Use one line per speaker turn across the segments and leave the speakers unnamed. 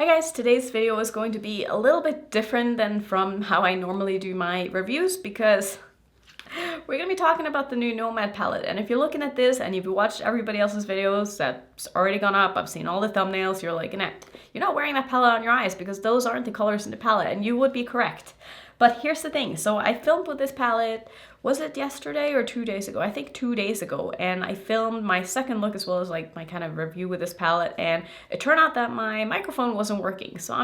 Hi guys, today's video is going to be a little bit different than from how I normally do my reviews because we're going to be talking about the new Nomad palette. And if you're looking at this and you've watched everybody else's videos that's already gone up, I've seen all the thumbnails, you're like, Annette, you're not wearing that palette on your eyes because those aren't the colors in the palette, and you would be correct. But here's the thing, so I filmed with this palette, was it yesterday or 2 days ago? I think 2 days ago, and I filmed my second look as well as like my kind of review with this palette, and it turned out that my microphone wasn't working, so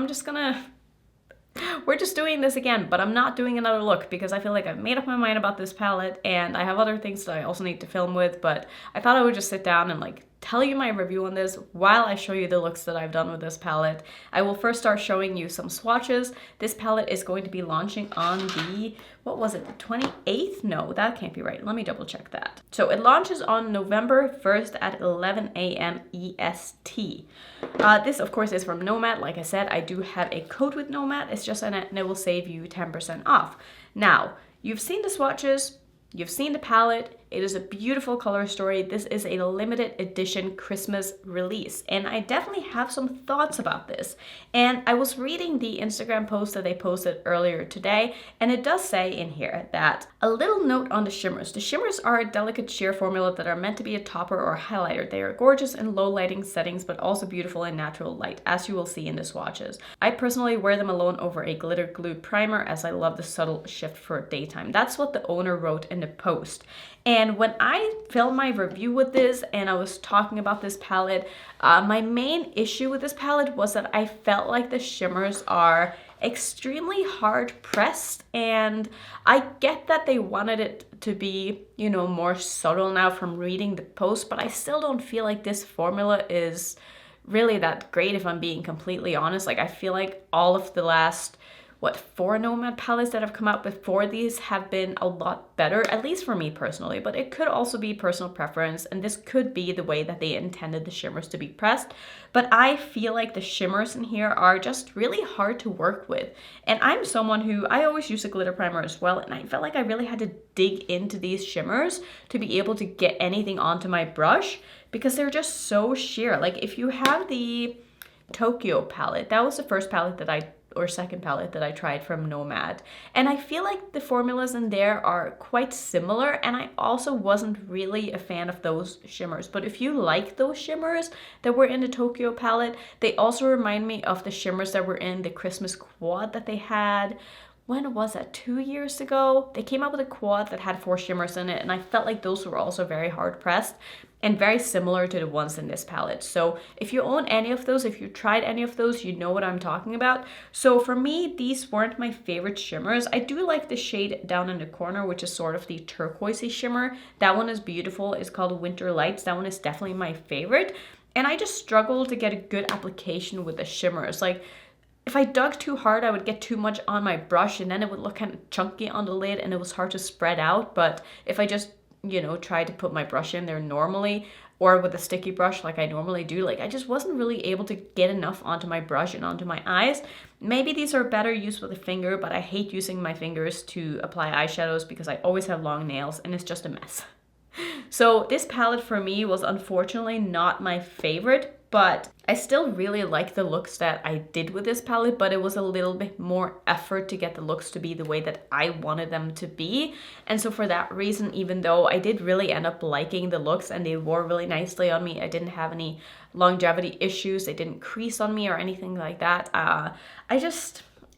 we're just doing this again, but I'm not doing another look because I feel like I've made up my mind about this palette and I have other things that I also need to film with, but I thought I would just sit down and like tell you my review on this while I show you the looks that I've done with this palette. I will first start showing you some swatches. This palette is going to be launching on the, what was it, the 28th? No, that can't be right. Let me double check that. So it launches on November 1st at 11 a.m. EST. This, of course, is from Nomad. Like I said, I do have a code with Nomad. It's just Annette, and it will save you 10% off. Now, you've seen the swatches. You've seen the palette. It is a beautiful color story. This is a limited edition Christmas release, and I definitely have some thoughts about this. And I was reading the Instagram post that they posted earlier today, and it does say in here that a little note on the shimmers. The shimmers are a delicate sheer formula that are meant to be a topper or highlighter. They are gorgeous in low lighting settings, but also beautiful in natural light, as you will see in the swatches. I personally wear them alone over a glitter glue primer as I love the subtle shift for daytime. That's what the owner wrote in the post. And when I filmed my review with this and I was talking about this palette, my main issue with this palette was that I felt like the shimmers are extremely hard pressed, and I get that they wanted it to be, you know, more subtle now from reading the post, but I still don't feel like this formula is really that great, if I'm being completely honest. Like, I feel like all of the last 4 Nomad palettes that have come out before these have been a lot better, at least for me personally, but it could also be personal preference, and this could be the way that they intended the shimmers to be pressed. But I feel like the shimmers in here are just really hard to work with. And I'm someone who, I always use a glitter primer as well, and I felt like I really had to dig into these shimmers to be able to get anything onto my brush because they're just so sheer. Like, if you have the Tokyo palette, that was the first palette that second palette that I tried from Nomad. And I feel like the formulas in there are quite similar, and I also wasn't really a fan of those shimmers. But if you like those shimmers that were in the Tokyo palette, they also remind me of the shimmers that were in the Christmas quad that they had. When was that? 2 years ago? They came out with a quad that had 4 shimmers in it, and I felt like those were also very hard pressed and very similar to the ones in this palette. So if you own any of those, if you tried any of those, you know what I'm talking about. So for me, these weren't my favorite shimmers. I do like the shade down in the corner, which is sort of the turquoisey shimmer. That one is beautiful. It's called Winter Lights. That one is definitely my favorite. And I just struggled to get a good application with the shimmers. Like, if I dug too hard, I would get too much on my brush, and then it would look kind of chunky on the lid, and it was hard to spread out. But if I just, you know, tried to put my brush in there normally, or with a sticky brush like I normally do, like, I just wasn't really able to get enough onto my brush and onto my eyes. Maybe these are better used with a finger, but I hate using my fingers to apply eyeshadows because I always have long nails and it's just a mess. So this palette for me was unfortunately not my favorite, but I still really like the looks that I did with this palette, but it was a little bit more effort to get the looks to be the way that I wanted them to be. And so for that reason, even though I did really end up liking the looks and they wore really nicely on me, I didn't have any longevity issues, they didn't crease on me or anything like that.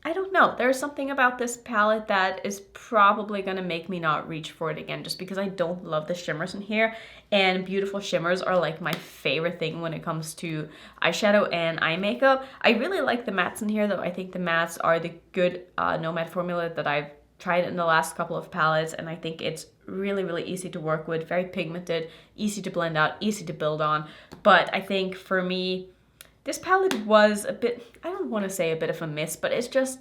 I don't know. There's something about this palette that is probably going to make me not reach for it again, just because I don't love the shimmers in here. And beautiful shimmers are like my favorite thing when it comes to eyeshadow and eye makeup. I really like the mattes in here, though. I think the mattes are the good Nomad formula that I've tried in the last couple of palettes, and I think it's really, really easy to work with, very pigmented, easy to blend out, easy to build on. But I think for me, this palette was a bit, I don't want to say a bit of a miss, but it's just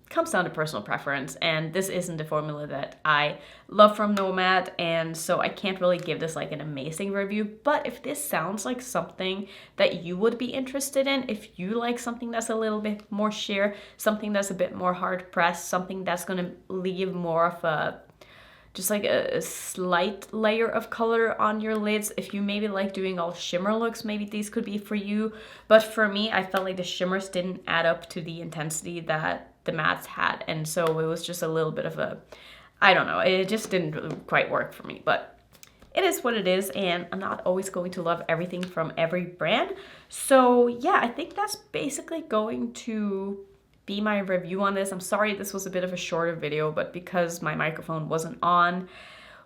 comes down to personal preference, and this isn't the formula that I love from Nomad, and so I can't really give this like an amazing review. But if this sounds like something that you would be interested in, if you like something that's a little bit more sheer, something that's a bit more hard pressed, something that's going to leave more of a just like a slight layer of color on your lids. If you maybe like doing all shimmer looks, maybe these could be for you. But for me, I felt like the shimmers didn't add up to the intensity that the mattes had. And so it was just a little bit of a, I don't know, it just didn't quite work for me. But it is what it is, and I'm not always going to love everything from every brand. So yeah, I think that's basically going to be my review on this. I'm sorry this was a bit of a shorter video, but because my microphone wasn't on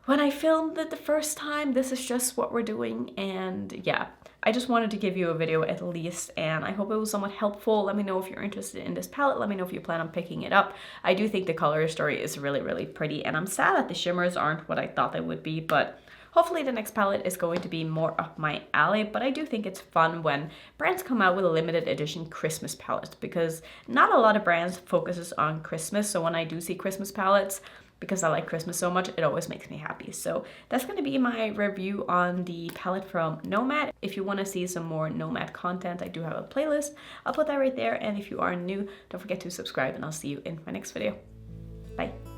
when I filmed it the first time, this is just what we're doing. And yeah, I just wanted to give you a video at least, and I hope it was somewhat helpful. Let me know if you're interested in this palette. Let me know if you plan on picking it up. I do think the color story is really, really pretty, and I'm sad that the shimmers aren't what I thought they would be, but hopefully the next palette is going to be more up my alley. But I do think it's fun when brands come out with a limited edition Christmas palette, because not a lot of brands focuses on Christmas. So when I do see Christmas palettes, because I like Christmas so much, it always makes me happy. So that's going to be my review on the palette from Nomad. If you want to see some more Nomad content, I do have a playlist. I'll put that right there. And if you are new, don't forget to subscribe, and I'll see you in my next video. Bye.